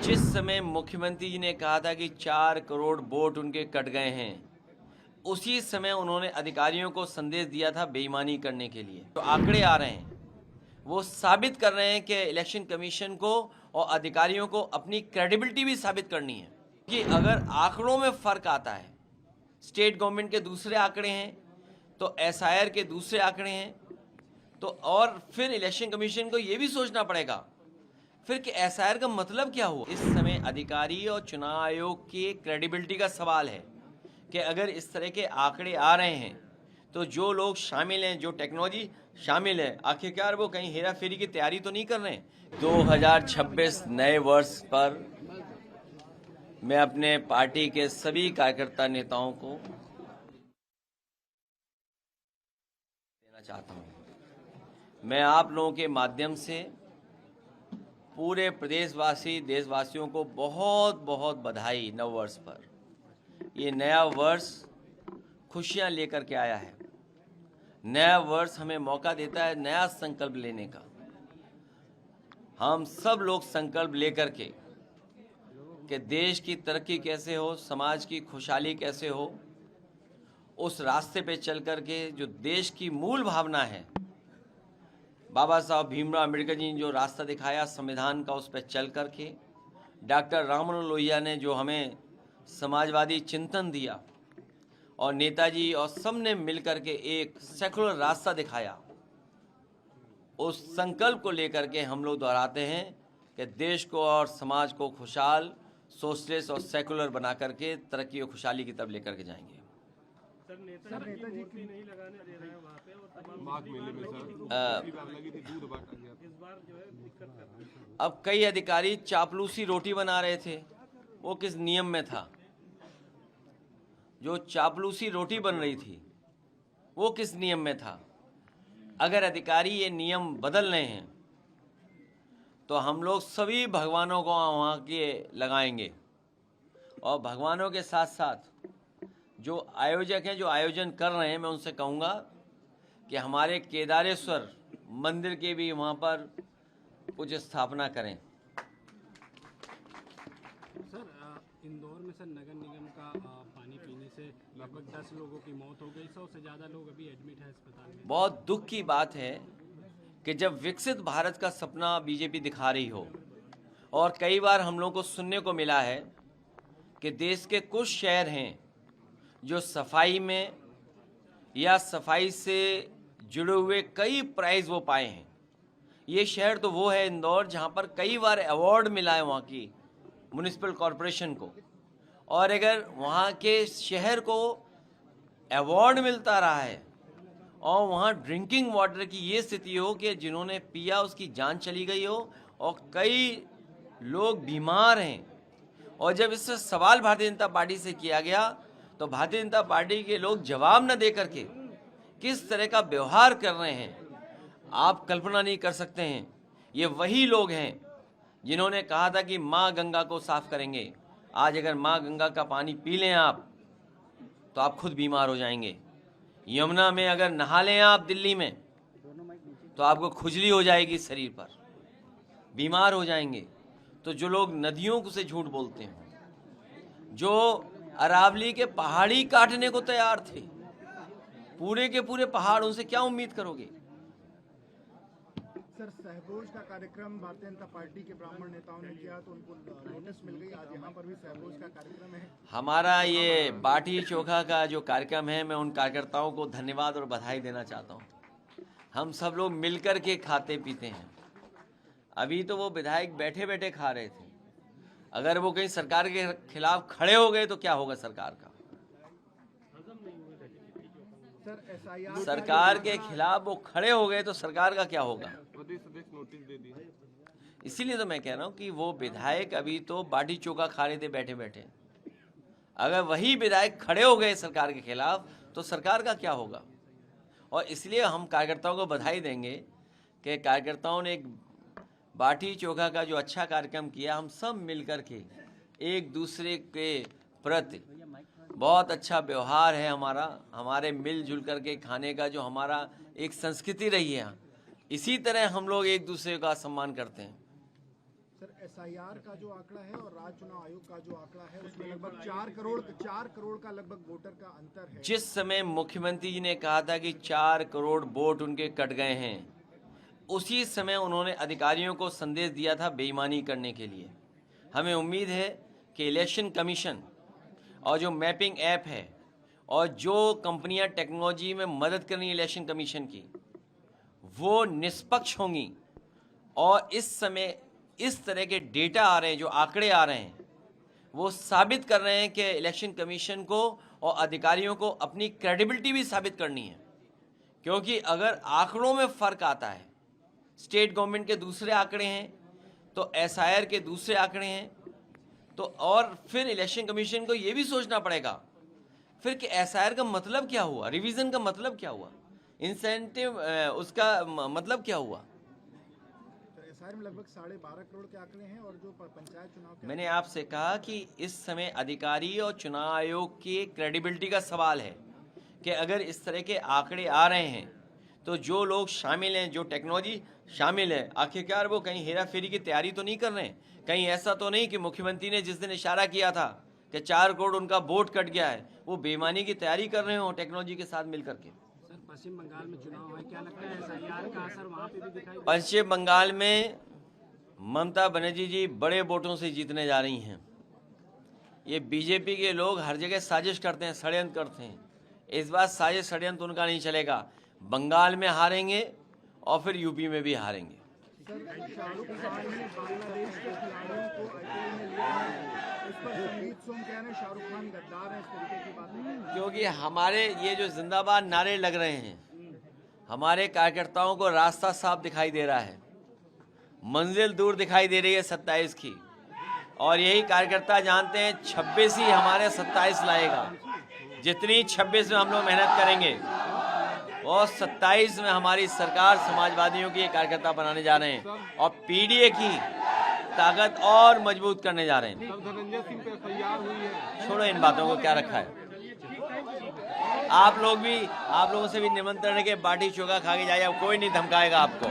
जिस समय मुख्यमंत्री जी ने कहा था कि 4 करोड़ वोट उनके कट गए हैं, उसी समय उन्होंने अधिकारियों को संदेश दिया था बेईमानी करने के लिए। तो आंकड़े आ रहे हैं, वो साबित कर रहे हैं कि इलेक्शन कमीशन को और अधिकारियों को अपनी क्रेडिबिलिटी भी साबित करनी है कि अगर आंकड़ों में फ़र्क आता है, स्टेट गवर्नमेंट के दूसरे आंकड़े हैं तो एसआईआर के दूसरे आंकड़े हैं, तो और फिर इलेक्शन कमीशन को ये भी सोचना पड़ेगा फिर कि एसआईआर का मतलब क्या हुआ। इस समय अधिकारी और चुनाव आयोग की क्रेडिबिलिटी का सवाल है कि अगर इस तरह के आंकड़े आ रहे हैं तो जो लोग शामिल हैं, जो टेक्नोलॉजी शामिल है, आखिरकार वो कहीं हेरा फेरी की तैयारी तो नहीं कर रहे हैं। 2026 नए वर्ष पर मैं अपने पार्टी के सभी कार्यकर्ता नेताओं को देना चाहता हूं। मैं आप लोगों के माध्यम से पूरे प्रदेशवासी देशवासियों को बहुत बहुत बधाई नव वर्ष पर। ये नया वर्ष खुशियां लेकर के आया है। नया वर्ष हमें मौका देता है नया संकल्प लेने का। हम सब लोग संकल्प लेकर के कि देश की तरक्की कैसे हो, समाज की खुशहाली कैसे हो, उस रास्ते पे चल कर के जो देश की मूल भावना है, बाबा साहब भीमराव अम्बेडकर जी ने जो रास्ता दिखाया संविधान का, उस पर चल कर के डॉक्टर राम मनोहर लोहिया ने जो हमें समाजवादी चिंतन दिया और नेताजी और सब ने मिलकर के एक सेकुलर रास्ता दिखाया, उस संकल्प को लेकर के हम लोग दोहराते हैं कि देश को और समाज को खुशहाल, सोशलिस्ट और सेकुलर बना करके तरक्की और खुशहाली की तरफ लेकर के जाएंगे। सर नेताजी की मूर्ति नहीं लगाने दे रहे हैं वहाँ पे और तमाम माघ मेले में सर पिछली बार लगी थी, दूध बांटा गया। इस बार जो है दिक्कत कर रहे हैं। अब कई अधिकारी चापलूसी रोटी बना रहे थे, वो किस नियम में था? जो चापलूसी रोटी बन रही थी वो किस नियम में था? अगर अधिकारी ये नियम बदल रहे हैं तो हम लोग सभी भगवानों को वहाँ के लगाएंगे और भगवानों के साथ साथ जो आयोजक हैं, जो आयोजन कर रहे हैं, मैं उनसे कहूँगा कि हमारे केदारेश्वर मंदिर के भी वहाँ पर कुछ स्थापना करें। सर इंदौर में सर नगर निगम का पानी पीने से लगभग 10 लोगों की मौत हो गई, 100 से ज़्यादा लोग अभी एडमिट है अस्पताल में। बहुत दुख की बात है कि जब विकसित भारत का सपना बीजेपी दिखा रही हो और कई बार हम लोगों को सुनने को मिला है कि देश के कुछ शहर हैं जो सफाई में या सफाई से जुड़े हुए कई प्राइज़ वो पाए हैं। ये शहर तो वो है इंदौर जहाँ पर कई बार अवार्ड मिला है वहाँ की म्युनिसिपल कॉरपोरेशन को, और अगर वहाँ के शहर को अवार्ड मिलता रहा है और वहाँ ड्रिंकिंग वाटर की ये स्थिति हो कि जिन्होंने पिया उसकी जान चली गई हो और कई लोग बीमार हैं, और जब इससे सवाल भारतीय जनता पार्टी से किया गया तो भारतीय जनता पार्टी के लोग जवाब न दे करके किस तरह का व्यवहार कर रहे हैं आप कल्पना नहीं कर सकते हैं। ये वही लोग हैं जिन्होंने कहा था कि माँ गंगा को साफ करेंगे। आज अगर माँ गंगा का पानी पी लें आप तो आप खुद बीमार हो जाएंगे। यमुना में अगर नहा लें आप दिल्ली में तो आपको खुजली हो जाएगी शरीर पर, बीमार हो जाएंगे। तो जो लोग नदियों को से झूठ बोलते हैं, जो अरावली के पहाड़ी काटने को तैयार थे, पूरे के पूरे पहाड़, उनसे क्या उम्मीद करोगे? सर सहभोज का कार्यक्रम भारतीय जनता पार्टी के ब्राह्मण नेताओं ने किया तो उनको नोटिस मिल गई, आज यहाँ पर भी सहभोज का कार्यक्रम है। हमारा ये बाटी चोखा का जो कार्यक्रम है, मैं उन कार्यकर्ताओं को धन्यवाद और बधाई देना चाहता हूँ। हम सब लोग मिलकर के खाते पीते हैं। अभी तो वो विधायक बैठे बैठे खा रहे थे, अगर वो कहीं सरकार के खिलाफ खड़े हो गए तो क्या होगा सरकार का? सरकार के खिलाफ वो खड़े हो गए तो सरकार का क्या होगा? नोटिस दे दी। इसीलिए तो मैं कह रहा हूँ कि वो विधायक अभी तो बाटी चोखा खा रहे थे बैठे बैठे, अगर वही विधायक खड़े हो गए सरकार के खिलाफ तो सरकार का क्या होगा? और इसलिए हम कार्यकर्ताओं को बधाई देंगे कि कार्यकर्ताओं ने एक बाटी चोखा का जो अच्छा कार्यक्रम किया, हम सब मिलकर के एक दूसरे के प्रति बहुत अच्छा व्यवहार है हमारा, हमारे मिलजुल करके खाने का जो हमारा एक संस्कृति रही है, इसी तरह हम लोग एक दूसरे का सम्मान करते हैं। सर SIR का जो आंकड़ा है और राज्य चुनाव आयोग का जो आंकड़ा है उसमें लगभग 4 करोड़ का लगभग वोटर का अंतर है। जिस समय मुख्यमंत्री जी ने कहा था कि 4 करोड़ वोट उनके कट गए हैं, उसी समय उन्होंने अधिकारियों को संदेश दिया था बेईमानी करने के लिए। हमें उम्मीद है कि इलेक्शन कमीशन और जो मैपिंग ऐप है और जो कंपनियां टेक्नोलॉजी में मदद कर रही हैं इलेक्शन कमीशन की, वो निष्पक्ष होंगी और इस समय इस तरह के डेटा आ रहे हैं, जो आंकड़े आ रहे हैं, वो साबित कर रहे हैं कि इलेक्शन कमीशन को और अधिकारियों को अपनी क्रेडिबिलिटी भी साबित करनी है। क्योंकि अगर आंकड़ों में फ़र्क आता है, स्टेट गवर्नमेंट के दूसरे आंकड़े हैं तो SIR के दूसरे आंकड़े हैं, तो और फिर इलेक्शन कमीशन को ये भी सोचना पड़ेगा फिर कि SIR का मतलब क्या हुआ, रिवीजन का मतलब क्या हुआ, इंसेंटिव उसका मतलब क्या हुआ। SIR में लगभग 12.5 करोड़ के आंकड़े हैं और जो पंचायत चुनाव के मैंने आपसे कहा कि इस समय अधिकारी और चुनाव आयोग की क्रेडिबिलिटी का सवाल है कि अगर इस तरह के आंकड़े आ रहे हैं तो जो लोग शामिल हैं, जो टेक्नोलॉजी शामिल है, आखिरकार वो कहीं हेरा फेरी की तैयारी तो नहीं कर रहे हैं। कहीं ऐसा तो नहीं कि मुख्यमंत्री ने जिस दिन इशारा किया था कि 4 करोड़ उनका वोट कट गया है, वो बेईमानी की तैयारी कर रहे हो टेक्नोलॉजी के साथ मिलकर के। सर, पश्चिम बंगाल में चुनाव है, क्या लगता है SIR का असर वहाँ पे भी दिखाई दे? पश्चिम बंगाल में ममता बनर्जी जी बड़े वोटों से जीतने जा रही हैं। ये बीजेपी के लोग हर जगह साजिश करते हैं, षड्यंत्र करते हैं। इस बार साजिश षड्यंत्र उनका नहीं चलेगा। बंगाल में हारेंगे और फिर यूपी में भी हारेंगे। शाहरुख खान ने बांग्लादेश के खिलाड़ियों को IPL में लिया है, इस पर संगीत सोम कह रहे हैं शाहरुख खान गद्दार है, इस तरीके की बात नहीं है। क्योंकि हमारे ये जो जिंदाबाद नारे लग रहे हैं, हमारे कार्यकर्ताओं को रास्ता साफ दिखाई दे रहा है, मंजिल दूर दिखाई दे रही है 27 की, और यही कार्यकर्ता जानते हैं 26 ही हमारे 27 लाएगा। जितनी 26 में हम लोग मेहनत करेंगे और 27 में हमारी सरकार समाजवादियों की कार्यकर्ता बनाने जा रहे हैं और PDA की ताकत और मजबूत करने जा रहे हैं। सर, धनंजय सिंह पे FIR हुई है। छोड़ो इन बातों को, क्या रखा है। आप लोगों से भी निमंत्रण है कि बाटी चोखा खा के जाइए, कोई नहीं धमकाएगा आपको।